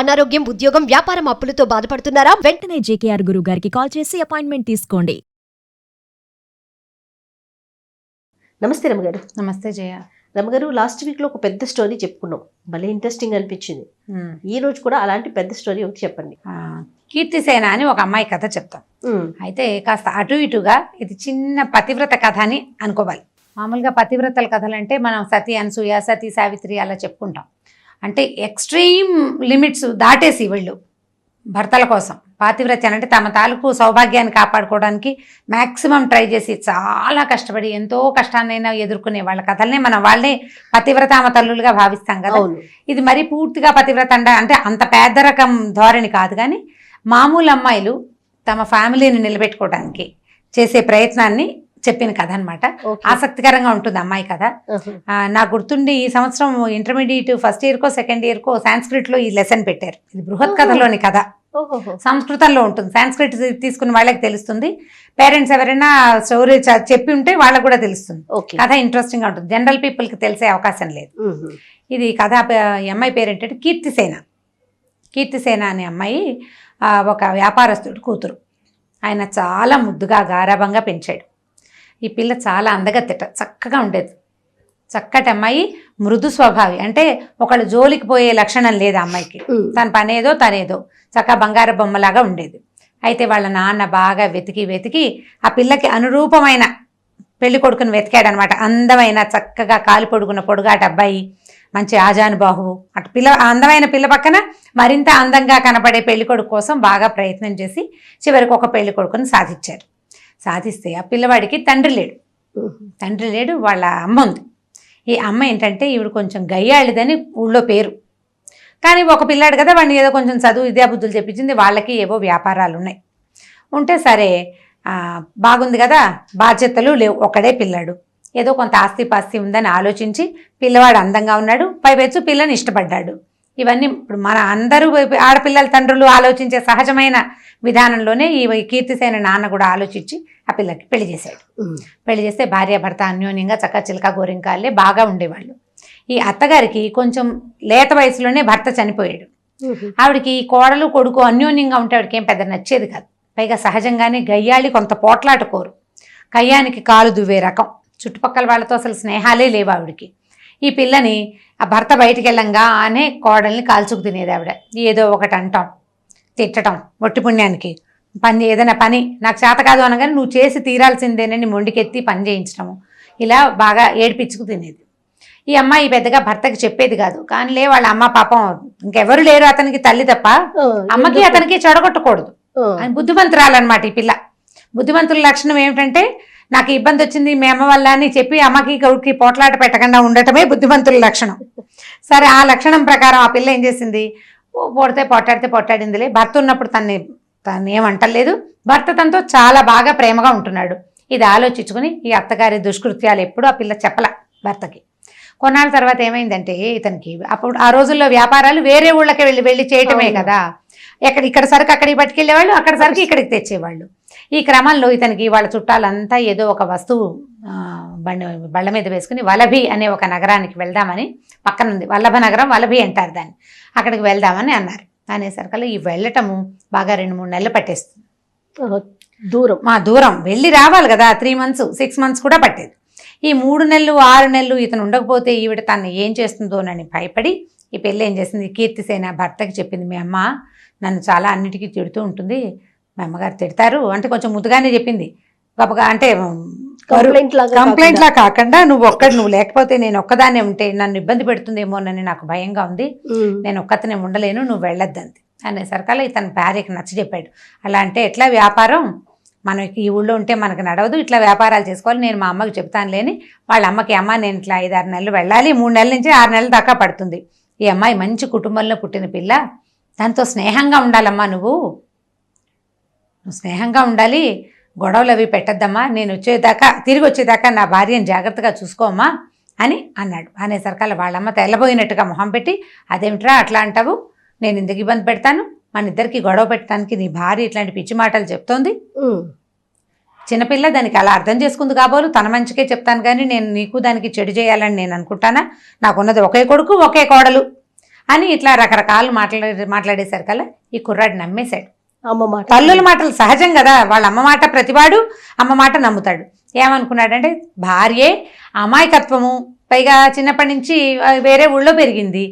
అనారోగ్యం, ఉద్యోగం, వ్యాపారం అప్పులతో బాధపడుతున్నారా? వెంటనే జేకేఆర్ గురువు గారికి కాల్ చేసి అపాయింట్మెంట్ తీసుకోండి. నమస్తే రమగారు. నమస్తే జయ. రమగారు, లాస్ట్ వీక్లో ఒక పెద్ద స్టోరీ చెప్పుకున్నాం, భలే ఇంట్రెస్టింగ్ అనిపించింది. ఈ రోజు కూడా అలాంటి పెద్ద స్టోరీ ఒకటి చెప్పండి. కీర్తిసేన అని ఒక అమ్మాయి కథ చెప్తాం. అయితే కాస్త అటు ఇటుగా ఇది చిన్న పతివ్రత కథ అని అనుకోవాలి. మామూలుగా పతివ్రతల కథలు అంటే మనం సతీ అనసూయ, సతీ సావిత్రి అలా చెప్పుకుంటాం. అంటే ఎక్స్ట్రీమ్ లిమిట్స్ దాటేసి వీళ్ళు భర్తల కోసం పాతివ్రత్యాన్ని అంటే తమ తాలూకు సౌభాగ్యాన్ని కాపాడుకోవడానికి మ్యాక్సిమం ట్రై చేసి చాలా కష్టపడి ఎంతో కష్టాన్నైనా ఎదుర్కొనే వాళ్ళ కథల్ని మనం వాళ్ళని పతివ్రతామ తల్లులుగా భావిస్తాం కదా. ఇది మరీ పూర్తిగా పతివ్రత అంటే అంత పేద రకం ధోరణి కాదు, కానీ మామూలు అమ్మాయిలు తమ ఫ్యామిలీని నిలబెట్టుకోవడానికి చేసే ప్రయత్నాన్ని చెప్పిన కథ అనమాట. ఆసక్తికరంగా ఉంటుంది అమ్మాయి కథ. నాకు గుర్తుండి ఈ సంవత్సరం ఇంటర్మీడియట్ ఫస్ట్ ఇయర్కో సెకండ్ ఇయర్కో సాంస్క్రిట్లో ఈ లెసన్ పెట్టారు. ఇది బృహత్ కథలోని కథ, సంస్కృతంలో ఉంటుంది. సాంస్క్రిట్ తీసుకున్న వాళ్ళకి తెలుస్తుంది, పేరెంట్స్ ఎవరైనా స్టోరీ చెప్పి ఉంటే వాళ్ళకు కూడా తెలుస్తుంది. కథ ఇంట్రెస్టింగ్ గా ఉంటుంది, జనరల్ పీపుల్కి తెలిసే అవకాశం లేదు. ఇది కథ అమ్మాయి పేరు ఏంటంటే కీర్తిసేన. కీర్తిసేన అనే అమ్మాయి ఒక వ్యాపారస్తుడు కూతురు. ఆయన చాలా ముద్దుగా గారాభంగా పెంచాడు. ఈ పిల్ల చాలా అందగత్తెట, చక్కగా ఉండేది. చక్కటి అమ్మాయి, మృదు స్వభావి, అంటే ఒకళ్ళు జోలికి పోయే లక్షణం లేదు అమ్మాయికి. తన పనేదో తనేదో చక్కగా బంగారు బొమ్మలాగా ఉండేది. అయితే వాళ్ళ నాన్న బాగా వెతికి వెతికి ఆ పిల్లకి అనురూపమైన పెళ్లి కొడుకుని వెతికాడనమాట. అందమైన చక్కగా కాలు పొడుగున్న పొడుగాటి అబ్బాయి, మంచి ఆజానుబాహువు. అటు అందమైన పిల్ల పక్కన మరింత అందంగా కనపడే పెళ్లి కొడుకు కోసం బాగా ప్రయత్నం చేసి చివరికి ఒక పెళ్లి కొడుకుని సాధించారు. సాధిస్తే ఆ పిల్లవాడికి తండ్రి లేడు, వాళ్ళ అమ్మ ఉంది. ఈ అమ్మ ఏంటంటే ఈవిడ కొంచెం గయ్యాళిదని ఊళ్ళో పేరు, కానీ ఒక పిల్లాడు కదా, వాడిని ఏదో కొంచెం చదువు విద్యాబుద్ధులు చెప్పించింది. వాళ్ళకి ఏవో వ్యాపారాలు ఉన్నాయి. ఉంటే సరే బాగుంది కదా, బాధ్యతలు లేవు, ఒకడే పిల్లాడు, ఏదో కొంత ఆస్తి పాస్తి ఉందని ఆలోచించి పిల్లవాడు అందంగా ఉన్నాడు, పైపెచ్చు పిల్లని ఇష్టపడ్డాడు. ఇవన్నీ ఇప్పుడు మన అందరూ ఆడపిల్లల తండ్రులు ఆలోచించే సహజమైన విధానంలోనే ఈ కీర్తిసేన నాన్న కూడా ఆలోచించి ఆ పిల్లకి పెళ్లి చేశాడు. పెళ్లి చేస్తే భార్యాభర్త అన్యోన్యంగా చక్క చిలక గోరింకాలే బాగా ఉండేవాళ్ళు. ఈ అత్తగారికి కొంచెం లేత వయసులోనే భర్త చనిపోయాడు. ఆవిడకి కోడలు కొడుకు అన్యోన్యంగా ఉంటే ఆవిడకి ఏం పెద్ద నచ్చేది కాదు. పైగా సహజంగానే గయ్యాళి కొంత పోట్లాట కోరు, కయ్యానికి కాలు దువ్వే రకం, చుట్టుపక్కల వాళ్ళతో అసలు స్నేహాలే లేవు ఆవిడికి. ఈ పిల్లని ఆ భర్త బయటికి వెళ్ళంగానే కోడల్ని కాల్చుకు తినేది ఆవిడ. ఏదో ఒకటి అంటాం, తిట్టడం, ఒట్టి పుణ్యానికి ఏదైనా పని నాకు చేత కాదు అనగానే నువ్వు చేసి తీరాల్సిందేనని మొండికెత్తి పని చేయించడము, ఇలా బాగా ఏడిపించుకు తినేది. ఈ అమ్మాయి పెద్దగా భర్తకి చెప్పేది కాదు, కానీ వాళ్ళ అమ్మ పాపం ఇంకెవరు లేరు అతనికి తల్లి తప్ప, అమ్మకి అతనికి చెడగొట్టకూడదు అని బుద్ధిమంతురాలన్నమాట ఈ పిల్ల. బుద్ధిమంతుల లక్షణం ఏమిటంటే నాకు ఇబ్బంది వచ్చింది మీ అమ్మ వల్ల అని చెప్పి అమ్మకి గౌడికి పోట్లాట పెట్టకుండా ఉండటమే బుద్ధిమంతుల లక్షణం. సరే, ఆ లక్షణం ప్రకారం ఆ పిల్ల ఏం చేసింది, పొడితే పొట్టాడిందిలే. భర్త ఉన్నప్పుడు తను ఏమంటలేదు, భర్త తనతో చాలా బాగా ప్రేమగా ఉంటున్నాడు. ఇది ఆలోచించుకుని ఈ అత్తగారి దుష్కృత్యాలు ఎప్పుడు ఆ పిల్ల చెప్పల భర్తకి. కొన్నాళ్ళ తర్వాత ఏమైందంటే ఇతనికి అప్పుడు ఆ రోజుల్లో వ్యాపారాలు వేరే ఊళ్ళకి వెళ్ళి చేయటమే కదా, ఇక్కడ సరుకు అక్కడికి పట్టుకెళ్ళేవాళ్ళు, అక్కడ సరుకు ఇక్కడికి తెచ్చేవాళ్ళు. ఈ క్రమంలో ఇతనికి వాళ్ళ చుట్టాలంతా ఏదో ఒక వస్తువు బళ్ళ మీద వేసుకుని వలభి అనే ఒక నగరానికి వెళ్దామని, పక్కనుంది వల్లభ నగరం, వలభి అంటారు దాన్ని, అక్కడికి వెళ్దామని అన్నారు. అనేసరికల్లా ఈ వెళ్ళటము బాగా 2-3 నెలలు పట్టేస్తుంది. దూరం వెళ్ళి రావాలి కదా, 3 months 6 months కూడా పట్టేది. ఈ 3 నెలలు 6 నెలలు ఇతను ఉండకపోతే ఈవిడ తను ఏం చేస్తుందోనని భయపడి ఈ పెళ్ళి ఏం చేసింది, కీర్తిసేన భర్తకి చెప్పింది, మీ అమ్మ నన్ను చాలా అన్నిటికీ తిడుతూ ఉంటుంది, మా అమ్మగారు తిడతారు అంటే కొంచెం ముద్దుగానే చెప్పింది. గొప్పగా అంటే కంప్లైంట్ లా కాకుండా నువ్వు లేకపోతే నేను ఒక్కదాన్నే ఉంటే నన్ను ఇబ్బంది పెడుతుందేమోనని నాకు భయంగా ఉంది, నేను ఒక్కతనే ఉండలేను, నువ్వు వెళ్ళొద్దంది. అనేసరికల్లా ఇతను భార్యకి నచ్చ చెప్పాడు. అలా అంటే ఎట్లా వ్యాపారం, మనకి ఈ ఊళ్ళో ఉంటే మనకు నడవదు, ఇట్లా వ్యాపారాలు చేసుకోవాలి, నేను మా అమ్మకి చెప్తాను లేని వాళ్ళ అమ్మకి, అమ్మ నేను ఇట్లా 5-6 నెలలు వెళ్ళాలి, 3 నెలల నుంచి 6 నెలల దాకా పడుతుంది. ఈ అమ్మాయి మంచి కుటుంబంలో పుట్టిన పిల్ల, దాంతో స్నేహంగా ఉండాలమ్మా, నువ్వు స్నేహంగా ఉండాలి, గొడవలు అవి పెట్టద్దమ్మా, నేను తిరిగి వచ్చేదాకా నా భార్యను జాగ్రత్తగా చూసుకోమ్మా అని అన్నాడు. అనేసరికల్లా వాళ్ళమ్మ తెల్లబోయినట్టుగా మొహం పెట్టి, అదేమిట్రా అట్లా అంటావు, నేను ఎందుకు ఇబ్బంది పెడతాను, మన ఇద్దరికి గొడవ పెట్టడానికి నీ భార్య ఇట్లాంటి పిచ్చి మాటలు చెప్తోంది. చిన్నపిల్ల దానికి అలా అర్థం చేసుకుంది కాబోలు, తన మంచికే చెప్తాను కానీ నేను నీకు దానికి చెడు చేయాలని నేను అనుకుంటానా, నాకున్నది ఒకే కొడుకు ఒకే కోడలు, అని ఇట్లా రకరకాలు మాట్లాడేసరి కల్లా ఈ కుర్రాడు నమ్మేశాడు. అమ్మ మాట తల్లుల మాటలు సహజం కదా, వాళ్ళ అమ్మ మాట ప్రతివాడు అమ్మ మాట నమ్ముతాడు. ఏమనుకున్నాడంటే భార్యే అమాయకత్వము, పైగా చిన్నప్పటి నుంచి వేరే ఊళ్ళో పెరిగింది,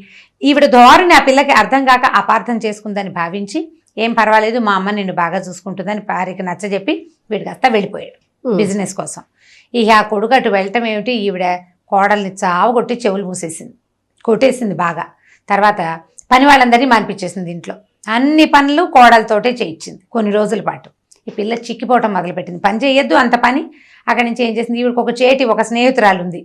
ఈవిడ ధోరణి ఆ పిల్లకి అర్థం కాక అపార్థం చేసుకుందని భావించి ఏం పర్వాలేదు మా అమ్మ నిన్ను బాగా చూసుకుంటుందని భార్యకి నచ్చజెప్పి వీడికి అంతా వెళ్ళిపోయాడు బిజినెస్ కోసం. ఇక ఆ కొడుకు అటు వెళ్ళటం ఏమిటి, ఈవిడ కోడల్ని చావగొట్టి చెవులు మూసేసింది, కొట్టేసింది బాగా. తర్వాత పని వాళ్ళందరినీ మానిపించేసింది, ఇంట్లో అన్ని పనులు కోడలతోటే చేయించింది కొన్ని రోజుల పాటు. ఈ పిల్ల చిక్కిపోవటం మొదలుపెట్టింది, పని చేయొద్దు అంత పని. అక్కడి నుంచి ఏం చేసింది, ఈవిడికి ఒక స్నేహితురాలు ఉంది,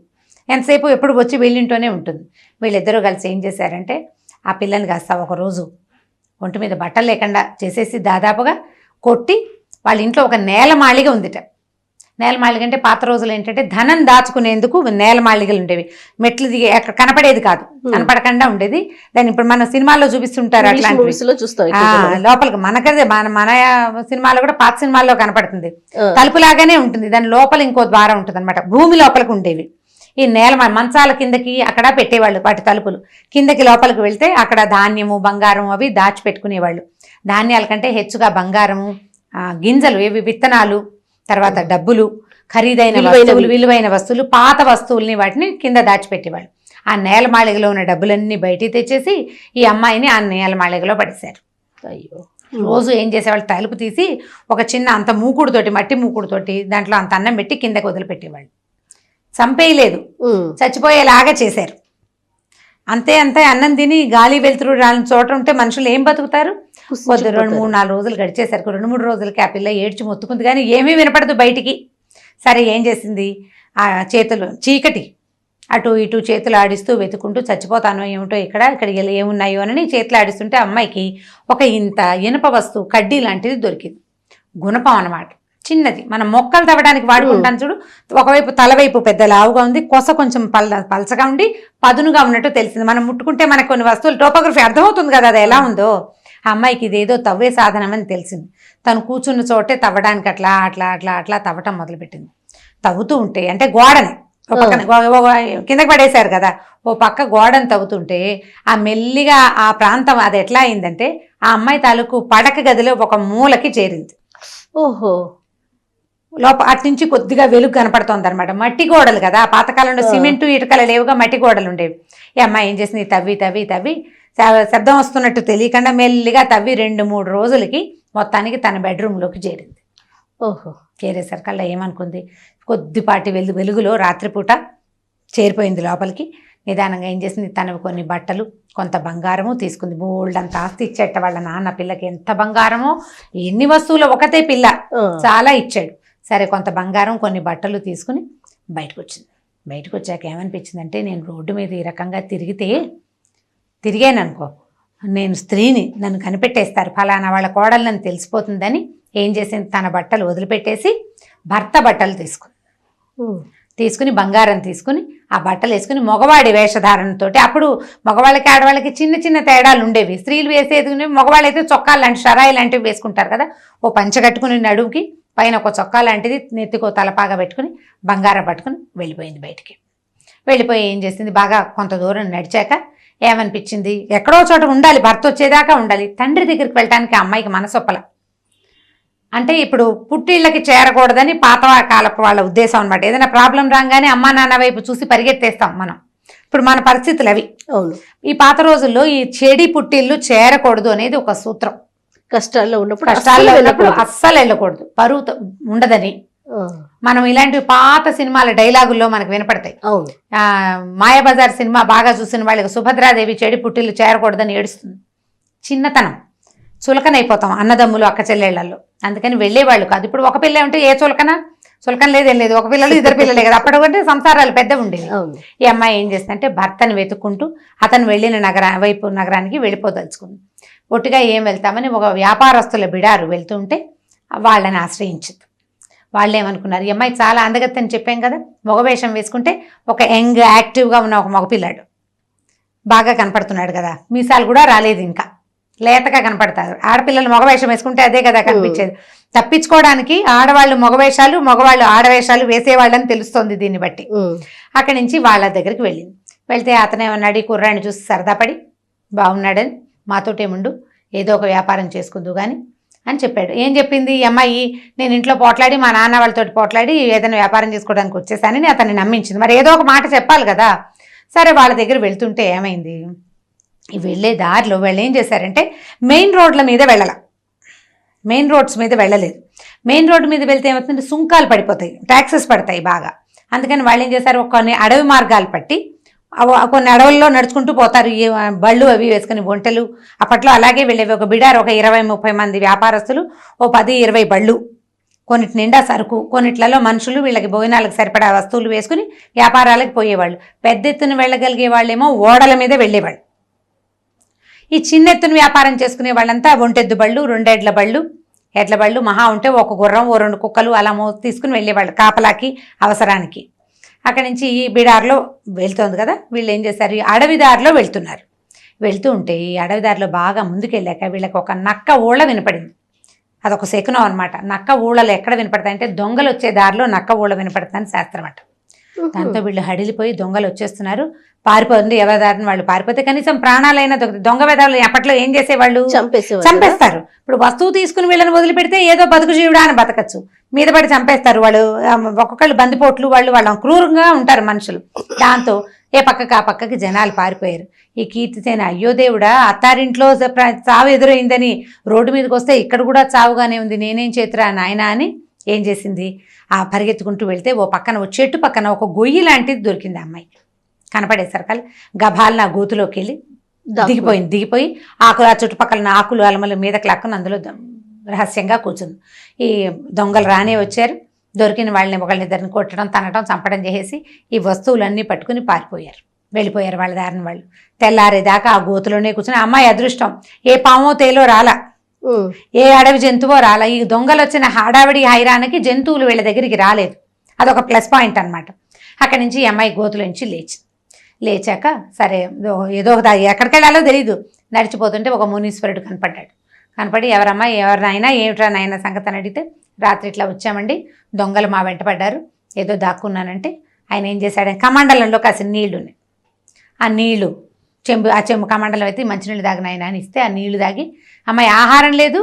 ఎంతసేపు ఎప్పుడు వచ్చి వీళ్ళింటూనే ఉంటుంది. వీళ్ళిద్దరూ కలిసి ఏం చేశారంటే ఆ పిల్లని కాస్త ఒకరోజు ఒంటి మీద బట్టలు లేకుండా చేసేసి దాదాపుగా కొట్టి వాళ్ళ ఇంట్లో ఒక నేలమాళిగ ఉందిట. నేలమాళిగ అంటే పాత రోజులు ఏంటంటే ధనం దాచుకునేందుకు నేలమాళిగలు ఉండేవి, మెట్లు దిగి అక్కడ కనపడేది కాదు, కనపడకుండా ఉండేది. దాన్ని ఇప్పుడు మన సినిమాల్లో చూపిస్తుంటారు, అట్లాంటి లోపలికి మనకదే మన సినిమాలో కూడా పాత సినిమాల్లో కనపడుతుంది, తలుపులాగానే ఉంటుంది, దాని లోపల ఇంకో ద్వారం ఉంటుంది అనమాట, భూమి లోపలికి ఉండేవి. ఈ మంచాల కిందకి అక్కడ పెట్టేవాళ్ళు వాటి తలుపులు, కిందకి లోపలికి వెళ్తే అక్కడ ధాన్యము బంగారం అవి దాచిపెట్టుకునేవాళ్ళు. ధాన్యాల కంటే హెచ్చుగా బంగారము, గింజలు ఏవి విత్తనాలు, తర్వాత డబ్బులు, ఖరీదైన వస్తువులు, విలువైన వస్తువులు, పాత వస్తువుల్ని వాటిని కింద దాచిపెట్టేవాళ్ళు. ఆ నేలమాళిగలో ఉన్న డబ్బులన్నీ బయటికి తెచ్చేసి ఈ అమ్మాయిని ఆ నేలమాళిగలో పడేశారు. అయ్యో. రోజు ఏం చేసేవాళ్ళు, తలుపు తీసి ఒక చిన్న అంత మూకుడుతోటి, మట్టి మూకుడుతోటి దాంట్లో అంత అన్నం పెట్టి కిందకి వదిలిపెట్టేవాళ్ళు. చంపేయలేదు, చచ్చిపోయేలాగా చేశారు. అంతే అన్నం తిని గాలి వెలుతురు రాని చోట ఉంటే మనుషులు ఏం బతుకుతారు? కొద్ది 2-3-4 రోజులు గడిచేసరికి 2-3 రోజులకి ఆ పిల్ల ఏడ్చి మొత్తుకుంది, కానీ ఏమీ వినపడదు బయటికి. సరే ఏం చేసింది, ఆ చేతులు చీకటి అటు ఇటు చేతులు ఆడిస్తూ వెతుకుంటూ చచ్చిపోతానో ఏమిటో ఇక్కడ ఏమున్నాయో అని చేతులు ఆడిస్తుంటే అమ్మాయికి ఒక ఇంత ఇనుప వస్తువు కడ్డీ లాంటిది దొరికింది. గుణపం అన్నమాట, చిన్నది, మనం మొక్కలు తవ్వడానికి వాడుకుంటాను చూడు. ఒకవైపు తలవైపు పెద్ద లావుగా ఉంది, కొస కొంచెం పలచగా ఉండి పదునుగా ఉన్నట్టు తెలిసింది. మనం ముట్టుకుంటే మనకు కొన్ని వస్తువులు టోపోగ్రఫీ అర్థమవుతుంది కదా అది ఎలా ఉందో. ఆ అమ్మాయికి ఇదేదో తవ్వే సాధనం అని తెలిసింది. తను కూర్చున్న చోటే తవ్వడానికి అట్లా అట్లా అట్లా అట్లా తవ్వటం మొదలుపెట్టింది. తవ్వుతూ ఉంటే అంటే గోడని ఒక పక్కన కిందకి పడేశారు కదా, ఓ పక్క గోడను తవ్వుతుంటే ఆ మెల్లిగా ఆ ప్రాంతం అది ఎట్లా అయిందంటే ఆ అమ్మాయి తాలూకు పడక గదిలో ఒక మూలకి చేరింది. ఓహో. అటు నుంచి కొద్దిగా వెలుగు కనపడుతోంది అనమాట. మట్టి గోడలు కదా, పాతకాలంలో సిమెంటు ఇటుకలు లేవుగా, మట్టి గోడలు ఉండేవి. ఈ అమ్మాయి ఏం చేసింది, తవ్వి శబ్దం వస్తున్నట్టు తెలియకుండా మెల్లిగా తవ్వి 2-3 రోజులకి మొత్తానికి తన బెడ్రూమ్లోకి చేరింది. ఓహో. చేరేసరికల్లా ఏమనుకుంది, కొద్దిపాటి వెలుగులో రాత్రిపూట చేరిపోయింది లోపలికి. నిదానంగా ఏం చేసింది, తనవి కొన్ని బట్టలు కొంత బంగారము తీసుకుంది. బోల్డ్ అంత ఆస్తి ఇచ్చేట వాళ్ళ నాన్న పిల్లకి, ఎంత బంగారమో ఎన్ని వస్తువులు, ఒకతే పిల్ల చాలా ఇచ్చాడు. సరే కొంత బంగారం కొన్ని బట్టలు తీసుకుని బయటకు వచ్చింది. బయటకు వచ్చాక ఏమనిపించిందంటే, నేను రోడ్డు మీద ఈ రకంగా తిరిగాను అనుకో, నేను స్త్రీని, నన్ను కనిపెట్టేస్తారు, ఫలానా వాళ్ళ కోడలు నన్ను తెలిసిపోతుందని ఏం చేసింది, తన బట్టలు వదిలిపెట్టేసి భర్త బట్టలు తీసుకుని బంగారం తీసుకుని ఆ బట్టలు వేసుకుని మగవాడి వేషధారణతో, అప్పుడు మగవాళ్ళకి ఆడవాళ్ళకి చిన్న చిన్న తేడాలు ఉండేవి. స్త్రీలు వేసేది, మగవాళ్ళు అయితే చొక్కాలు లాంటి షరాయి లాంటివి వేసుకుంటారు కదా, ఓ పంచ కట్టుకుని నడుముకి పైన ఒక చొక్కా లాంటిది, నెత్తికో తలపాగా పెట్టుకుని బంగారం పట్టుకుని వెళ్ళిపోయింది బయటికి. వెళ్ళిపోయి ఏం చేసింది, బాగా కొంత దూరం నడిచాక ఏమనిపించింది, ఎక్కడో చోట ఉండాలి, భర్త వచ్చేదాకా ఉండాలి. తండ్రి దగ్గరికి వెళ్ళటానికి అమ్మాయికి మనసొప్పల. అంటే ఇప్పుడు పుట్టిళ్ళకి చేరకూడదని పాత కాలపు వాళ్ళ ఉద్దేశం అనమాట. ఏదైనా ప్రాబ్లం రాగానే అమ్మా నాన్న వైపు చూసి పరిగెత్తేస్తాం మనం. ఇప్పుడు మన పరిస్థితులు అవి. అవును. ఈ పాత రోజుల్లో ఈ చెడి పుట్టిళ్ళు చేరకూడదు అనేది ఒక సూత్రం. కష్టాల్లో ఉన్నప్పుడు అస్సలు వెళ్ళకూడదు, పరువు ఉండదని. మనం ఇలాంటి పాత సినిమాల డైలాగుల్లో మనకు వినపడతాయి. మాయాబజార్ సినిమా బాగా చూసిన వాళ్ళకి సుభద్రాదేవి చెడి పుట్టిళ్ళు చేరకూడదని ఏడుస్తుంది. చిన్నతనం, చులకనైపోతాం అన్నదమ్ములు అక్క చెల్లెళ్లలో, అందుకని వెళ్ళేవాళ్ళు కాదు. ఇప్పుడు ఒక పిల్ల ఉంటే ఏ చులకన లేదేం లేదు, ఒక పిల్లలు 2 పిల్లలే కదా, అప్పటికంటే సంసారాలు పెద్దవి ఉండేవి. ఈ అమ్మాయి ఏం చేస్తుందంటే భర్తను వెతుక్కుంటూ అతను వెళ్ళిన నగరానికి వెళ్ళిపోదలుచుకుంది. ఒట్టిగా ఏం వెళ్తామని ఒక వ్యాపారస్తుల బిడారు వెళ్తుంటే వాళ్ళని ఆశ్రయించింది. వాళ్ళు ఏమనుకున్నారు, ఈ అమ్మాయి చాలా అందగత్తని చెప్పాం కదా, మగవేషం వేసుకుంటే ఒక యంగ్ యాక్టివ్గా ఉన్న ఒక మగపిల్లాడు బాగా కనపడుతున్నాడు కదా, మీసాలు కూడా రాలేదు, ఇంకా లేతగా కనపడతారు. ఆడపిల్లలు మగవేషం వేసుకుంటే అదే కదా కనిపించేది. తప్పించుకోవడానికి ఆడవాళ్ళు మగవేషాలు, మగవాళ్ళు ఆడవేషాలు వేసేవాళ్ళని తెలుస్తోంది దీన్ని బట్టి. అక్కడి నుంచి వాళ్ళ దగ్గరికి వెళ్ళింది. వెళ్తే అతనేమన్నాడు, ఈ కుర్రాన్ని చూసి సరదా పడి బాగున్నాడని, మాతోటేముండు, ఏదో ఒక వ్యాపారం చేసుకుందు కానీ అని చెప్పాడు. ఏం చెప్పింది ఈ అమ్మాయి, నేను ఇంట్లో పోట్లాడి మా నాన్న వాళ్ళతోటి పోట్లాడి ఏదైనా వ్యాపారం చేసుకోవడానికి వచ్చేసానని అతన్ని నమ్మించింది. మరి ఏదో ఒక మాట చెప్పాలి కదా. సరే వాళ్ళ దగ్గర వెళ్తుంటే ఏమైంది, ఈ వెళ్ళే దారిలో వాళ్ళు ఏం చేశారంటే మెయిన్ రోడ్ల మీద మెయిన్ రోడ్స్ మీద వెళ్ళలేదు. మెయిన్ రోడ్డు మీద వెళ్తే ఏమవుతుందంటే సుంకాలు పడిపోతాయి, ట్యాక్సెస్ పడతాయి బాగా. అందుకని వాళ్ళు ఏం చేశారు, కొన్ని అడవి మార్గాలు పట్టి కొన్ని అడవుల్లో నడుచుకుంటూ పోతారు. ఈ బళ్ళు అవి వేసుకుని ఒంటెలు అప్పట్లో అలాగే వెళ్ళేవి. ఒక బిడారు ఒక 20-30 మంది వ్యాపారస్తులు, ఓ 10-20 బళ్ళు, కొన్నిటి నిండా సరుకు, కొన్నిట్లలో మనుషులు వీళ్ళకి భోజనాలకు సరిపడా వస్తువులు వేసుకుని వ్యాపారాలకు పోయేవాళ్ళు. పెద్ద ఎత్తున వెళ్ళగలిగే వాళ్ళేమో ఓడల మీద వెళ్ళేవాళ్ళు. ఈ చిన్న ఎత్తున వ్యాపారం చేసుకునే వాళ్ళంతా ఒంటెద్దు బళ్ళు, 2 ఎడ్ల బళ్ళు, ఎడ్ల బళ్ళు మహా ఉంటే ఒక గుర్రం, ఓ 2 కుక్కలు అలా తీసుకుని వెళ్ళేవాళ్ళు కాపలాకి, అవసరానికి. అక్కడి నుంచి ఈ బిడార్లో వెళ్తోంది కదా, వీళ్ళు ఏం చేశారు, ఈ అడవి దారిలో వెళ్తున్నారు. వెళ్తూ ఉంటే ఈ అడవి దారిలో బాగా ముందుకెళ్ళాక వీళ్ళకి ఒక నక్క ఊళ్ళ వినపడింది. అదొక శకునం అనమాట. నక్క ఊళ్ళలు ఎక్కడ వినపడతాయంటే దొంగలు వచ్చే దారిలో నక్క ఊళ్ళ వినపడతాయని శాస్త్రం అట. దాంతో వీళ్ళు హడిలిపోయి దొంగలు వచ్చేస్తున్నారు, పారిపోతుంది. ఎవరి దారిని వాళ్ళు పారిపోతే కనీసం ప్రాణాలైనా దొంగ వేదాలు అప్పట్లో ఏం చేసేవాళ్ళు, చంపేస్తారు. ఇప్పుడు వస్తువు తీసుకుని వీళ్ళని వదిలిపెడితే ఏదో బతుకు జీవుడా అని బతకచ్చు, మీద పడి చంపేస్తారు వాళ్ళు. ఒక్కొక్కళ్ళు బందిపోట్లు, వాళ్ళ క్రూరంగా ఉంటారు మనుషులు. దాంతో ఏ పక్కకి ఆ పక్కకి జనాలు పారిపోయారు. ఈ కీర్తిసేన అయ్యో దేవుడా, అత్తారింట్లో చావు ఎదురైందని రోడ్డు మీదకి వస్తే ఇక్కడ కూడా చావుగానే ఉంది, నేనేం చేతురా నాయనా అని ఏం చేసింది, ఆ పరిగెత్తుకుంటూ వెళ్తే ఓ చెట్టు పక్కన ఒక గొయ్యి లాంటిది దొరికింది. అమ్మాయి కనపడేసరికి గభాలను ఆ గోతులోకి వెళ్ళి దిగిపోయి ఆ చుట్టుపక్కల ఆకులు అలమలు మీదకి లాక్కుని అందులో రహస్యంగా కూర్చుంది. ఈ దొంగలు రానే వచ్చారు, దొరికిన వాళ్ళని ఒకళ్ళిద్దరిని కొట్టడం, తనటం, చంపడం చేసేసి ఈ వస్తువులన్నీ పట్టుకుని వెళ్ళిపోయారు వాళ్ళ దారిని వాళ్ళు. తెల్లారేదాకా ఆ గోతులోనే కూర్చుని అమ్మాయి అదృష్టం ఏ పామో తేలో రాలా, ఏ అడవి జంతువో రాలా. ఈ దొంగలు వచ్చిన హడావిడి హైరానికి జంతువులు వీళ్ళ దగ్గరికి రాలేదు. అదొక ప్లస్ పాయింట్ అనమాట. అక్కడి నుంచి ఈ అమ్మాయి గోతులోంచి లేచాక సరే ఏదో ఎక్కడికి వెళ్ళాలో తెలీదు, నడిచిపోతుంటే ఒక మునీశ్వరుడు కనపడి ఎవరమ్మా, ఎవరినైనా ఏమిట్రా నాయన సంగతి అని అడిగితే, రాత్రి ఇట్లా వచ్చామండి, దొంగలు మా వెంట పడ్డారు, ఏదో దాక్కున్నానంటే ఆయన ఏం చేశాడు, కమండలంలో కాసిన నీళ్లు ఉన్నాయి, ఆ నీళ్లు చెంబు కమండలం అయితే మంచినీళ్ళు తాగిన ఆయన అని ఇస్తే ఆ నీళ్లు తాగి, అమ్మాయి ఆహారం లేదు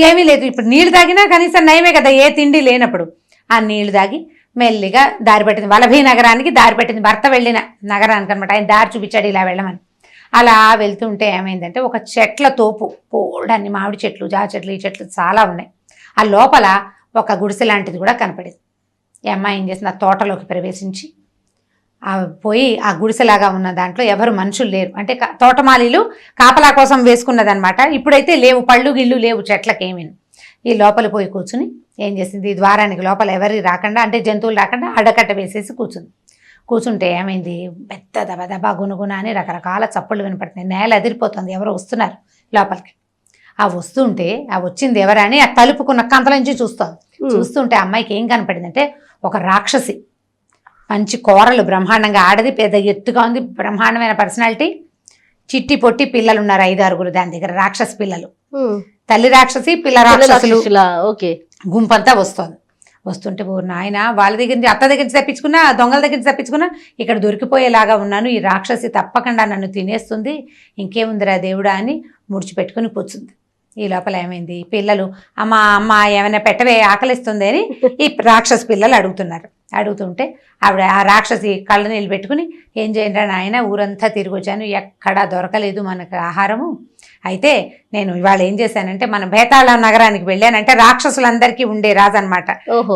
ఏమీ లేదు, ఇప్పుడు నీళ్లు తాగినా కనీసం నయమే కదా ఏ తిండి లేనప్పుడు, ఆ నీళ్లు తాగి మెల్లిగా దారి పట్టింది. వలభీ నగరానికి దారి పట్టింది, భర్త వెళ్ళిన నగరానికి అనమాట. ఆయన దారి చూపించాడు ఇలా వెళ్ళమని. అలా వెళ్తుంటే ఏమైందంటే ఒక చెట్ల తోపు, పోడన్ని మామిడి చెట్లు, జామ చెట్లు, ఈ చెట్లు చాలా ఉన్నాయి. ఆ లోపల ఒక గుడిసె లాంటిది కూడా కనపడింది. ఈ అమ్మాయి ఏం చేసింది, ఆ తోటలోకి ప్రవేశించి పోయి ఆ గుడిసెలాగా ఉన్న దాంట్లో ఎవరు మనుషులు లేరు, అంటే తోటమాలీలు కాపలా కోసం వేసుకున్నదనమాట. ఇప్పుడైతే లేవు, పళ్ళు గిళ్ళు లేవు చెట్లకేమీ. ఈ లోపల పోయి కూర్చుని ఏం చేసింది, ఈ ద్వారానికి లోపల ఎవరి రాకుండా, అంటే జంతువులు రాకుండా అడ్డకట్ట వేసేసి కూర్చుంటే ఏమైంది, పెద్ద దబదబా గునుగున అని రకరకాల చప్పుళ్ళు వినపడుతున్నాయి, నేల అదిరిపోతుంది, ఎవరో వస్తున్నారు లోపలికి. ఆ వస్తుంటే ఆ వచ్చింది ఎవరని ఆ తలుపుకున్న కంతల నుంచి చూస్తుంటే అమ్మాయికి ఏం కనపడిందంటే ఒక రాక్షసి, మంచి కూరలు, బ్రహ్మాండంగా ఆడది, పెద్ద ఎత్తుగా ఉంది, బ్రహ్మాండమైన పర్సనాలిటీ, చిట్టి పొట్టి పిల్లలు ఉన్నారు 5-6 దాని దగ్గర, రాక్షసి పిల్లలు, తల్లి రాక్షసి పిల్ల రాక్షసులు గుంపంతా వస్తుంటే ఓ నాయన, వాళ్ళ దగ్గర నుంచి అత్త దగ్గర నుంచి తప్పించుకున్నా, దొంగల దగ్గర నుంచి తప్పించుకున్నా, ఇక్కడ దొరికిపోయేలాగా ఉన్నాను, ఈ రాక్షసి తప్పకుండా నన్ను తినేస్తుంది, ఇంకేముందిరా దేవుడా అని ముడిచిపెట్టుకుని కూర్చుంది. ఈ లోపల ఏమైంది, పిల్లలు అమ్మ ఏమైనా పెట్టవే ఆకలిస్తుంది అని ఈ రాక్షసి పిల్లలు అడుగుతుంటే ఆవిడ ఆ రాక్షసి కళ్ళ నీళ్ళు పెట్టుకుని, ఏం చేయండి నాయన, ఊరంతా తిరిగి వచ్చాను, ఎక్కడా దొరకలేదు మనకు ఆహారము, అయితే నేను ఇవాళ ఏం చేశానంటే మన బేతాళ నగరానికి వెళ్ళానంటే రాక్షసులందరికీ ఉండే రాజు అనమాట,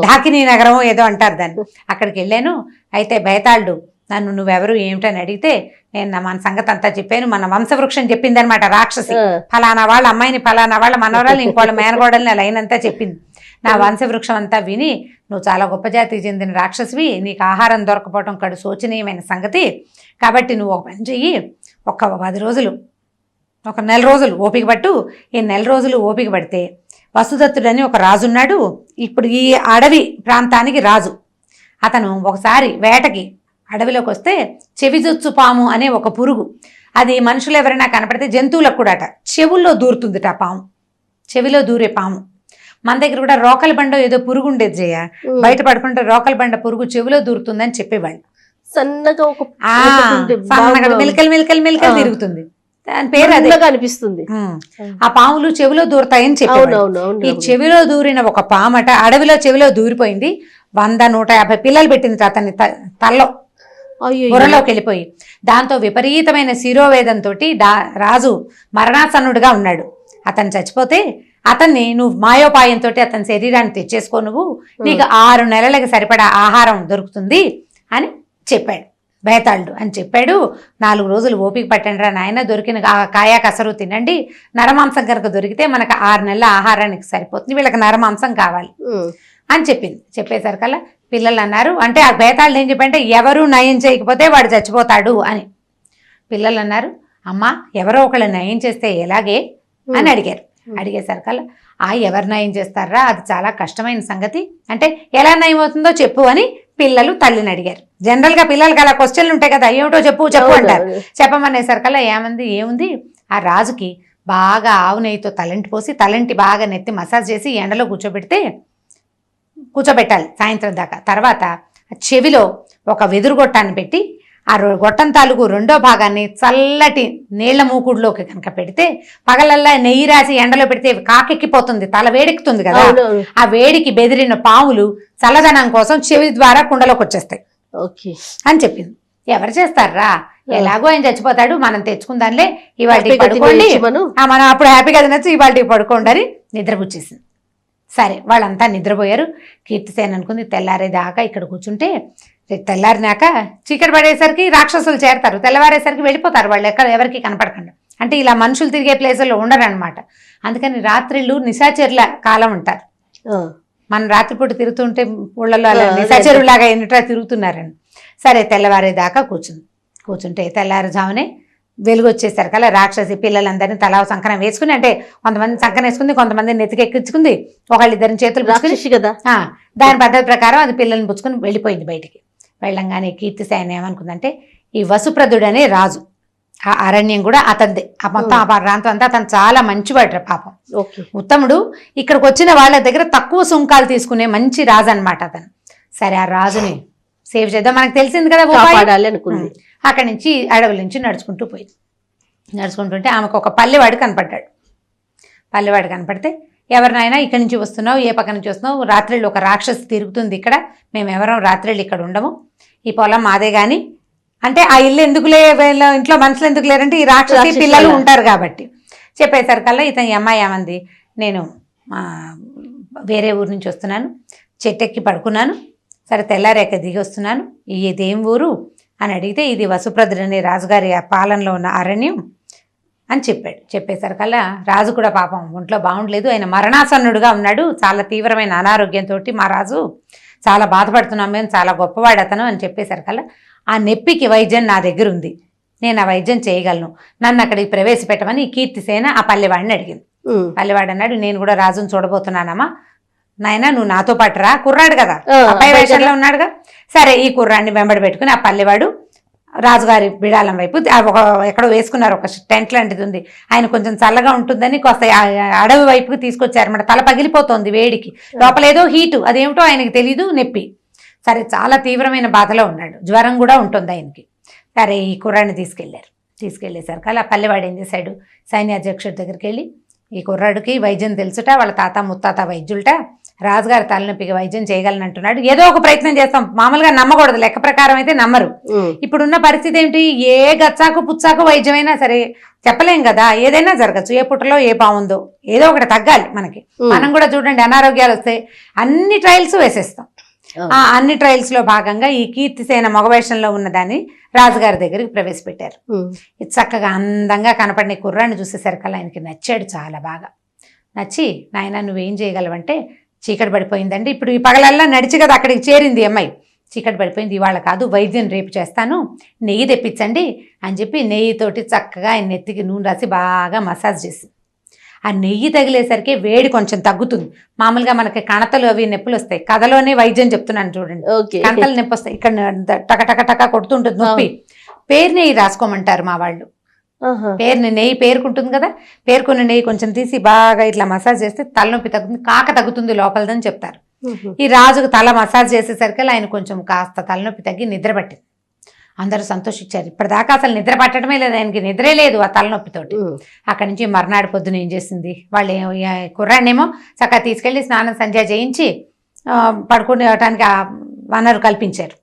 ఢాకినీ నగరం ఏదో అంటారు దాన్ని, అక్కడికి వెళ్ళాను. అయితే బేతాళుడు నన్ను నువ్వెవరు ఏమిటని అడిగితే నేను మన సంగతి అంతా చెప్పాను, మన వంశవృక్షం చెప్పింది అనమాట రాక్షసి, ఫలానా వాళ్ళ అమ్మాయిని, ఫలానా వాళ్ళ మనవరాలు, ఇంకోళ్ళ మేనగోడల్ని అలా అయినంతా చెప్పింది. నా వంశవృక్షం అంతా విని నువ్వు చాలా గొప్ప జాతికి చెందిన రాక్షసివి, నీకు ఆహారం దొరకపోవటం కడు శోచనీయమైన సంగతి, కాబట్టి నువ్వు ఒక పని చెయ్యి, ఒక 10 రోజులు, ఒక 1 రోజులు ఓపిక పట్టు, ఈ 1 రోజులు ఓపిక పడితే వసుదత్తుడని ఒక రాజున్నాడు, ఇప్పుడు ఈ అడవి ప్రాంతానికి రాజు, అతను ఒకసారి వేటకి అడవిలోకి వస్తే చెవిజొచ్చు పాము అనే ఒక పురుగు, అది మనుషులు ఎవరైనా కనపడితే జంతువులకు కూడా చెవుల్లో దూరుతుందిట ఆ పాము, చెవిలో దూరే పాము. మన దగ్గర కూడా రోకల బండ ఏదో పురుగు ఉండేది జయ, బయట పడుకుంటే రోకల బండ పురుగు చెవిలో దూరుతుందని చెప్పేవాళ్ళు. సన్నగా మిలకలు తిరుగుతుంది. దాని పేరు అదే నల్లగా అనిపిస్తుంది. ఆ పాములు చెవిలో దూరతాయని చెప్పారు. ఈ చెవిలో దూరిన ఒక పామట అడవిలో చెవిలో దూరిపోయింది. 100-150 పిల్లలు పెట్టింది అతన్ని తల్లో బుర్రలోకి వెళ్ళిపోయి. దాంతో విపరీతమైన శిరోవేదంతో రాజు మరణాసన్నుడిగా ఉన్నాడు. అతను చచ్చిపోతే అతన్ని నువ్వు మాయోపాయంతో అతని శరీరాన్ని తెచ్చేసుకో, నువ్వు నీకు 6 నెలలకు సరిపడా ఆహారం దొరుకుతుంది అని చెప్పాడు. బేతాళుడు అని చెప్పాడు. 4 రోజులు ఓపిక పట్టండి రా నాయన, దొరికిన కాయా కసరు తినండి, నరమాంసం కనుక దొరికితే మనకు 6 నెలల ఆహారానికి సరిపోతుంది, వీళ్ళకి నరమాంసం కావాలి అని చెప్పింది. చెప్పేసరికల్లా పిల్లలు అన్నారు, అంటే ఆ బేతాళుడు ఏం చెప్పంటే ఎవరు నయం చేయకపోతే వాడు చచ్చిపోతాడు అని. పిల్లలు అన్నారు, అమ్మా ఎవరో ఒకళ్ళు నయం చేస్తే ఎలాగే అని అడిగారు. అడిగేసరికల్లా ఎవరు నయం చేస్తారా, అది చాలా కష్టమైన సంగతి, అంటే ఎలా నయం అవుతుందో చెప్పు అని పిల్లలు తల్లిని అడిగారు. జనరల్గా పిల్లలకి అలా క్వశ్చన్లు ఉంటాయి కదా, ఏమిటో చెప్పు చెప్పు అంటారు. చెప్పమనేసరికల్లా ఏముంది, ఆ రాజుకి బాగా ఆవు నెయ్యితో తలంటి పోసి తలంటి బాగా నెత్తి మసాజ్ చేసి ఎండలో కూర్చోబెట్టాలి సాయంత్రం దాకా. తర్వాత చెవిలో ఒక వెదురుగొట్టాన్ని పెట్టి ఆ గొట్టం తాలూకు 2వ భాగాన్ని చల్లటి నీళ్ల మూకుడులోకి కనుక పెడితే పగలల్లా నెయ్యి రాసి ఎండలో పెడితే కాకెక్కిపోతుంది, తల వేడెక్కుతుంది కదా, ఆ వేడికి బెదిరిన పాములు చల్లదనం కోసం చెవి ద్వారా కుండలోకి వచ్చేస్తాయి అని చెప్పింది. ఎవరు చేస్తారా, ఎలాగో ఆయన చచ్చిపోతాడు, మనం తెచ్చుకుందాంలే, ఇవాళ పడుకోండి, మనం అప్పుడు హ్యాపీగా తినచ్చు, ఇవాళ పడుకోండి అని నిద్రపుచ్చేసింది. సరే వాళ్ళంతా నిద్రపోయారు. కీర్తిసేన అనుకుంది తెల్లారేదాకా ఇక్కడ కూర్చుంటే తెల్లారినాక చీకటి పడేసరికి రాక్షసులు చేరతారు, తెల్లవారేసరికి వెళ్ళిపోతారు వాళ్ళు, ఎవరికి కనపడకుండా. అంటే ఇలా మనుషులు తిరిగే ప్లేసుల్లో ఉండరు అనమాట. అందుకని రాత్రిళ్ళు నిశాచరుల కాలం ఉంటారు. మనం రాత్రిపూట తిరుగుతుంటే ఊళ్ళలో అలా నిశాచరులాగా ఎన్నిటా తిరుగుతున్నారని. సరే తెల్లవారేదాకా కూర్చుంటే తెల్లారుజామునే వెలుగు వచ్చేసరికల్లా రాక్షసి పిల్లలందరినీ తలా సంకనం వేసుకుని, అంటే కొంతమంది సంకనం వేసుకుంది, కొంతమంది నెత్తికెక్కించుకుంది, ఒకళ్ళిద్దరిని చేతులు పుచ్చుకుని కదా దాని పద్ధతి ప్రకారం అది పిల్లల్ని పుచ్చుకుని వెళ్ళిపోయింది బయటికి. వెళ్ళంగానే కీర్తిసేన ఏమనుకుందంటే ఈ వసుప్రదుడు అనే రాజు, ఆ అరణ్యం కూడా అతనిదే, ఆ మొత్తం ఆ ప్రాంతం అంతా అతను చాలా మంచివాడు పాపం, ఉత్తముడు. ఇక్కడికి వచ్చిన వాళ్ళ దగ్గర తక్కువ సుంకాలు తీసుకునే మంచి రాజు అనమాట అతను. సరే ఆ రాజుని సేవ్ చేద్దాం, మనకు తెలిసింది కదా అనుకుంది. అక్కడి నుంచి అడవుల నుంచి నడుచుకుంటుంటే ఆమెకు ఒక పల్లెవాడు కనపడ్డాడు. పల్లెవాడు కనపడితే ఎవరినైనా ఇక్కడి నుంచి వస్తున్నావు, ఏ పక్క నుంచి వస్తున్నావు, రాత్రిళ్ళు ఒక రాక్షసి తిరుగుతుంది ఇక్కడ, మేము ఎవరం రాత్రిళ్ళు ఇక్కడ ఉండము, ఈ పొలం మాదే కానీ, అంటే ఆ ఇల్లు ఎందుకులే, వీళ్ళ ఇంట్లో మనుషులు ఎందుకు లేరంటే ఈ రాక్షసి పిల్లలు ఉంటారు కాబట్టి. చెప్పేసరికల్లా ఈ అమ్మాయి ఏమంది, నేను వేరే ఊరు నుంచి వస్తున్నాను, చెట్టెక్కి పడుకున్నాను, సరే తెల్లారేక దిగి వస్తున్నాను, ఇదేం ఊరు అని అడిగితే ఇది వసుప్రదుడు అనే రాజుగారి పాలనలో ఉన్న అరణ్యం అని చెప్పాడు. చెప్పేసరికల్లా రాజు కూడా పాపం ఒంట్లో బాగుండలేదు, ఆయన మరణాసన్నుడుగా ఉన్నాడు, చాలా తీవ్రమైన అనారోగ్యంతో మా రాజు చాలా బాధపడుతున్నాం, మేము చాలా గొప్పవాడు అతను అని చెప్పేసరికల్లా ఆ నొప్పికి వైద్యం నా దగ్గర ఉంది, నేను ఆ వైద్యం చేయగలను, నన్ను అక్కడికి ప్రవేశపెట్టమని కీర్తిసేన ఆ పల్లెవాడిని అడిగింది. పల్లెవాడు అన్నాడు, నేను కూడా రాజును చూడబోతున్నానమ్మా, నాయన నువ్వు నాతో పాటు రా, కుర్రాడు కదా, అబ్బాయి వేషంలో ఉన్నాడుగా. సరే ఈ కుర్రాడిని వెంబడి పెట్టుకుని ఆ పల్లెవాడు రాజుగారి బిడాలం వైపు ఎక్కడో వేసుకున్నారు, ఒక టెంట్ లాంటిది ఉంది, ఆయన కొంచెం చల్లగా ఉంటుందని కాస్త అడవి వైపుకి తీసుకొచ్చారన్నమాట. తల పగిలిపోతుంది వేడికి, లోపలేదో హీటు, అదేమిటో ఆయనకి తెలీదు, నొప్పి. సరే చాలా తీవ్రమైన బాధలో ఉన్నాడు, జ్వరం కూడా ఉంటుంది ఆయనకి. సరే ఈ కుర్రాడిని తీసుకెళ్ళేసరికి అలా పల్లెవాడు ఏం చేశాడు, సైన్యాధ్యక్షుడి దగ్గరికి వెళ్ళి ఈ కుర్రాడికి వైద్యం తెలుసుట, వాళ్ళ తాత ముత్తాత వైద్యులట, రాజుగారి తలనొప్పికి వైద్యం చేయగలను అంటున్నాడు, ఏదో ఒక ప్రయత్నం చేస్తాం, మామూలుగా నమ్మకూడదు, లెక్క ప్రకారం అయితే నమ్మరు. ఇప్పుడున్న పరిస్థితి ఏమిటి, ఏ గచ్చాకు పుచ్చాకు వైద్యమైనా సరే చెప్పలేం కదా, ఏదైనా జరగచ్చు, ఏ పుట్టలో ఏ బాగుందో ఏదో ఒకటి తగ్గాలి మనకి. మనం కూడా చూడండి అనారోగ్యాలు వస్తే అన్ని ట్రయల్స్ వేసేస్తాం. ఆ అన్ని ట్రయల్స్ లో భాగంగా ఈ కీర్తిసేన మగవేషంలో ఉన్నదాన్ని రాజుగారి దగ్గరికి ప్రవేశపెట్టారు. చక్కగా అందంగా కనపడిన కుర్రాన్ని చూసేసరికల్లా ఆయనకి నచ్చాడు, చాలా బాగా నచ్చి, నాయన నువ్వేం చేయగలవంటే, చీకటి పడిపోయిందండి, ఇప్పుడు ఈ పగలల్లా నడిచి కదా అక్కడికి చేరింది అమ్మాయి, చీకటి పడిపోయింది, ఇవాళ కాదు వైద్యం రేపు చేస్తాను, నెయ్యి తెప్పించండి అని చెప్పి నెయ్యితోటి చక్కగా ఆయన నెత్తికి నూనె రాసి బాగా మసాజ్ చేసి, ఆ నెయ్యి తగిలేసరికి వేడి కొంచెం తగ్గుతుంది. మామూలుగా మనకి కణతలు అవి నొప్పులు వస్తాయి, కథలోనే వైద్యం చెప్తున్నాను చూడండి, కణతలు నొప్పి వస్తాయి, ఇక్కడ టక టక టక కొడుతుంటుంది నొప్పి, పేరు నెయ్యి రాసుకోమంటారు మా వాళ్ళు. నెయ్యి పేరుకుంటుంది కదా, పేరుకున్న నెయ్యి కొంచెం తీసి బాగా ఇట్లా మసాజ్ చేస్తే తలనొప్పి తగ్గుతుంది, కాక తగ్గుతుంది లోపలదని చెప్తారు. ఈ రాజుకు తల మసాజ్ చేసేసరికి ఆయన కొంచెం కాస్త తలనొప్పి తగ్గి నిద్ర పట్టింది. అందరూ సంతోషించారు. ఇప్పటిదాకా అసలు నిద్ర పట్టడమే లేదు, ఆయనకి నిద్రే లేదు ఆ తలనొప్పితోటి. అక్కడి నుంచి మర్నాడు పొద్దున ఏం చేసింది, వాళ్ళు కుర్రాన్నేమో చక్కగా తీసుకెళ్ళి స్నానం సంధ్య చేయించి పడుకునేటానికి ఆ వనరు కల్పించారు.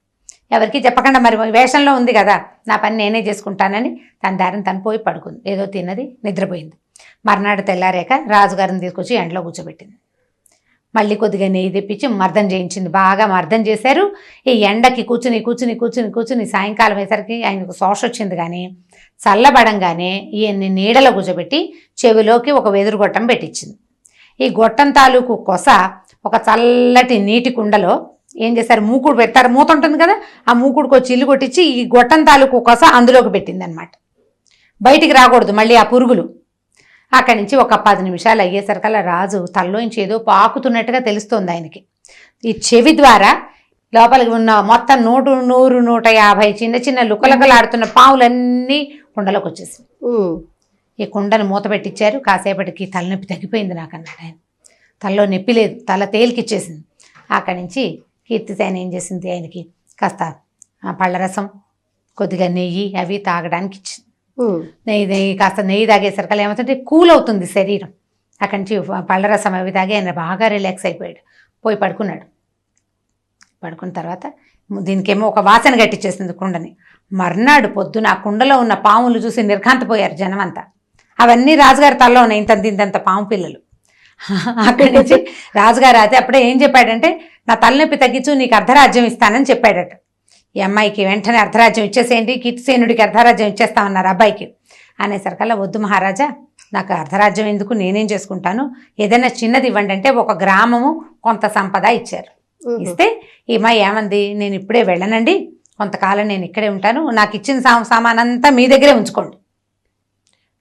ఎవరికి చెప్పకుండా, మరి వేషంలో ఉంది కదా, నా పని నేనే చేసుకుంటానని తన దారిని తను పోయి పడుకుంది. ఏదో తిన్నది, నిద్రపోయింది. మర్నాడు తెల్లారాక రాజుగారిని తీసుకొచ్చి ఎండలో కూర్చోబెట్టింది. మళ్ళీ కొద్దిగా నెయ్యి తెప్పించి మర్దం చేయించింది. బాగా మర్దం చేశారు. ఈ ఎండకి కూర్చుని కూర్చుని కూర్చుని కూర్చుని సాయంకాలం అయ్యేసరికి ఆయనకు శోష వచ్చింది. కానీ చల్లబడంగానే ఈయన్ని నీడలో కూర్చోబెట్టి చెవిలోకి ఒక వెదురు గొట్టం పెట్టించింది. ఈ గొట్టం తాలూకు కొస ఒక చల్లటి నీటి కుండలో ఏం చేశారు, మూకుడు పెడతారు, మూత ఉంటుంది కదా, ఆ మూకుడుకు వచ్చి ఇల్లు కొట్టించి ఈ గొట్టం తాలూకు కొస అందులోకి పెట్టింది అనమాట. బయటికి రాకూడదు మళ్ళీ ఆ పురుగులు. అక్కడి నుంచి ఒక 10 నిమిషాలు అయ్యేసరికల్లా రాజు తల్లోంచి ఏదో పాకుతున్నట్టుగా తెలుస్తోంది ఆయనకి. ఈ చెవి ద్వారా లోపలికి ఉన్న మొత్తం 100, 150 చిన్న చిన్న లుకలకలాడుతున్న పావులన్నీ కుండలోకి వచ్చేసింది. ఈ కుండను మూత పెట్టించారు. కాసేపటికి తలనొప్పి తగ్గిపోయింది నాకు అన్నాడు ఆయన. తలలో నొప్పి లేదు, తల తేలికిచ్చేసింది. అక్కడి నుంచి కీర్తిసేన ఏం చేసింది, ఆయనకి కాస్త పళ్ళరసం, కొద్దిగా నెయ్యి అవి తాగడానికి ఇచ్చింది. నెయ్యి కాస్త నెయ్యి తాగేసరికల్లా ఏమవుతుంటే కూల్ అవుతుంది శరీరం. అక్కడి నుంచి పళ్ళరసం అవి తాగి ఆయన బాగా రిలాక్స్ అయిపోయాడు. పోయి పడుకున్నాడు. పడుకున్న తర్వాత దీనికేమో ఒక వాసన గట్టిచ్చేసింది కుండని. మర్నాడు పొద్దున ఆ కుండలో ఉన్న పాములు చూసి నిర్ఘాంతపోయారు జనం అంతా. అవన్నీ రాజుగారి తలలో ఉన్నాయి, ఇంతంత పాము పిల్లలు. అక్కడి నుంచి రాజుగారు అయితే అప్పుడే ఏం చెప్పాడంటే, నా తలనొప్పి తగ్గించు, నీకు అర్ధరాజ్యం ఇస్తానని చెప్పాడట. ఈ అమ్మాయికి వెంటనే అర్ధరాజ్యం ఇచ్చేసేయండి, కీర్తిసేనుడికి అర్ధరాజ్యం ఇచ్చేస్తామన్నారు అబ్బాయికి. అనేసరికల్లా వద్దు మహారాజా, నాకు అర్ధరాజ్యం ఎందుకు, నేనేం చేసుకుంటాను, ఏదైనా చిన్నది ఇవ్వండి అంటే ఒక గ్రామము కొంత సంపద ఇచ్చారు. ఇస్తే ఈ అమ్మాయి ఏమంది, నేను ఇప్పుడే వెళ్ళనండి, కొంతకాలం నేను ఇక్కడే ఉంటాను, నాకు ఇచ్చిన సామానంతా మీ దగ్గరే ఉంచుకోండి,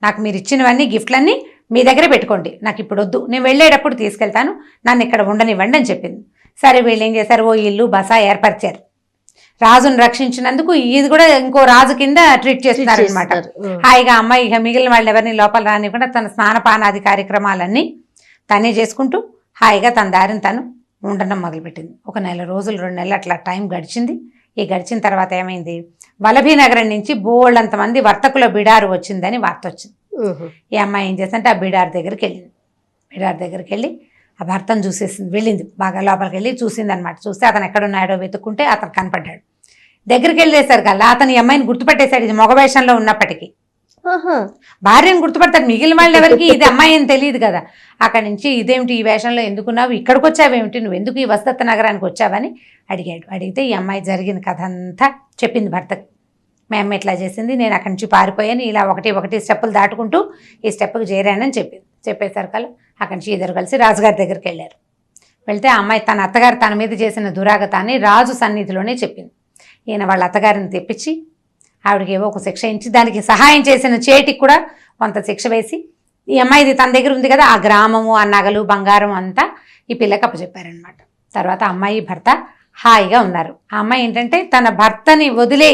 నాకు మీరు ఇచ్చినవన్నీ గిఫ్ట్లన్నీ మీ దగ్గరే పెట్టుకోండి, నాకు ఇప్పుడు వద్దు, నేను వెళ్ళేటప్పుడు తీసుకెళ్తాను, నన్ను ఇక్కడ ఉండనివ్వండి అని చెప్పింది. సరే వీళ్ళు ఏం చేశారు, ఓ ఇల్లు బస ఏర్పరిచారు. రాజును రక్షించినందుకు ఇది కూడా ఇంకో రాజు కింద ట్రీట్ చేస్తున్నారు అనమాట. హాయిగా అమ్మాయి ఇక మిగిలిన వాళ్ళు ఎవరిని లోపల రానివ్వకుండా తన స్నానపానాది కార్యక్రమాలన్నీ తనే చేసుకుంటూ హాయిగా తన దారిని తను ఉండడం మొదలుపెట్టింది. 1 నెల రోజులు 2 నెలలు అట్లా టైం గడిచింది. ఈ గడిచిన తర్వాత ఏమైంది, వలభీనగరం నుంచి బోళ్ళంతమంది వర్తకుల బిడారు వచ్చిందని వార్త వచ్చింది. ఈ అమ్మాయి ఏం చేస్తుంటే ఆ బిడార్ దగ్గరికి వెళ్ళింది. బిడార్ దగ్గరికి వెళ్ళి ఆ భర్తను చూసేసింది, వెళ్ళింది బాగా లోపలికి వెళ్ళి చూసింది అనమాట. చూస్తే అతను ఎక్కడున్నాడో వెతుక్కుంటే అతను కనపడ్డాడు. దగ్గరికి వెళ్ళేసరికల్లా అతను ఈ అమ్మాయిని గుర్తుపట్టేశాడు, ఇది మగ వేషంలో ఉన్నప్పటికీ. భార్యను గుర్తుపడతాడు, మిగిలిన వాళ్ళు ఎవరికి ఇది అమ్మాయి అని తెలియదు కదా. అక్కడి నుంచి ఇదేమిటి ఈ వేషంలో ఎందుకున్నావు, ఇక్కడికి వచ్చావేమిటి, నువ్వు ఎందుకు ఈ వసదత్త నగరానికి వచ్చావని అడిగాడు. అడిగితే ఈ అమ్మాయి జరిగిన కథ అంతా చెప్పింది భర్తకి. మా అమ్మ ఇట్లా చేసింది, నేను అక్కడి నుంచి పారిపోయాను, ఇలా ఒకటి స్టెప్పులు దాటుకుంటూ ఈ స్టెప్కి చేరానని చెప్పింది. చెప్పేసరికల్లా అక్కడి నుంచి ఇద్దరు కలిసి రాజుగారి దగ్గరికి వెళ్ళారు. వెళ్తే ఆ అమ్మాయి తన అత్తగారు తన మీద చేసిన దురాగతాన్ని రాజు సన్నిధిలోనే చెప్పింది. ఈయన వాళ్ళ అత్తగారిని తెప్పించి ఆవిడకి ఏవో ఒక శిక్ష ఇచ్చి దానికి సహాయం చేసిన చేటికి కూడా కొంత శిక్ష వేసి, ఈ అమ్మాయిది తన దగ్గర ఉంది కదా ఆ గ్రామము, ఆ నగలు, బంగారం అంతా ఈ పిల్లకి అప్పచెప్పారనమాట. తర్వాత అమ్మాయి భర్త హాయిగా ఉన్నారు. ఆ అమ్మాయి ఏంటంటే తన భర్తని వదిలే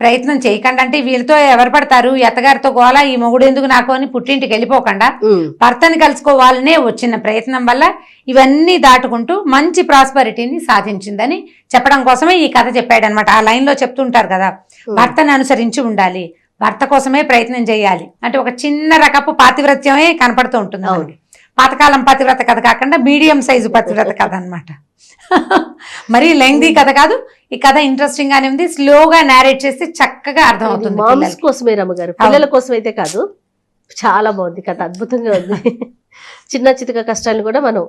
ప్రయత్నం చేయకుండా, అంటే వీళ్ళతో ఎవరు పడతారు, ఈ అత్తగారితో గోలా, ఈ మొగుడు ఎందుకు నాకు అని పుట్టింటికి వెళ్ళిపోకుండా భర్తని కలుసుకోవాలనే వచ్చిన ప్రయత్నం వల్ల ఇవన్నీ దాటుకుంటూ మంచి ప్రాస్పరిటీని సాధించిందని చెప్పడం కోసమే ఈ కథ చెప్పాడనమాట. ఆ లైన్లో చెప్తుంటారు కదా, భర్తని అనుసరించి ఉండాలి, భర్త కోసమే ప్రయత్నం చేయాలి అంటే ఒక చిన్న రకపు పాతివ్రత్యమే కనపడుతూ ఉంటుంది. పాతకాలం పతివ్రత కథ కాకుండా మీడియం సైజు పతివ్రత కథ అనమాట. మరీ లెంగ్దీ కథ కాదు, ఈ కథ ఇంట్రెస్టింగ్ గానే ఉంది, స్లోగా నారేట్ చేస్తే చక్కగా అర్థమవుతుంది. మామ్స్ కోసమే రమ్మగారు, పిల్లల కోసం అయితే కాదు. చాలా బాగుంది కథ, అద్భుతంగా ఉంది. చిన్న చితక కష్టాలను కూడా మనం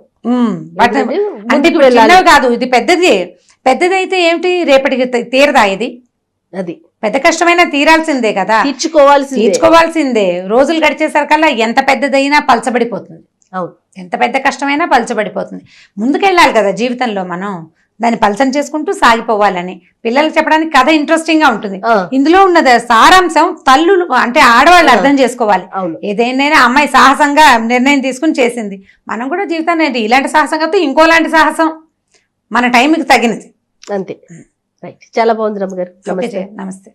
అంటే చిన్నవి కాదు, ఇది పెద్దది అయితే ఏమిటి, రేపటికి తీరదా ఇది, అది పెద్ద కష్టమైనా తీరాల్సిందే కదా, తీర్చుకోవాల్సిందే. రోజులు గడిచేసరికల్లా ఎంత పెద్దదైనా పలచబడిపోతుంది. ఎంత పెద్ద కష్టమైనా పలచబడిపోతుంది. ముందుకెళ్ళాలి కదా జీవితంలో, మనం దాన్ని పలచన చేసుకుంటూ సాగిపోవాలని పిల్లలకు చెప్పడానికి కథ ఇంట్రెస్టింగ్ గా ఉంటుంది. ఇందులో ఉన్నది సారాంశం తల్లులు అంటే ఆడవాళ్ళు అర్థం చేసుకోవాలి. ఏదైనా అమ్మాయి సాహసంగా నిర్ణయం తీసుకుని చేసింది, మనం కూడా జీవితాన్ని ఇలాంటి సాహసం కాకపోతే ఇంకోలాంటి సాహసం మన టైంకి తగినది అంతే. రైట్, చాలా బాగుంది రమ్మ గారు. నమస్తే.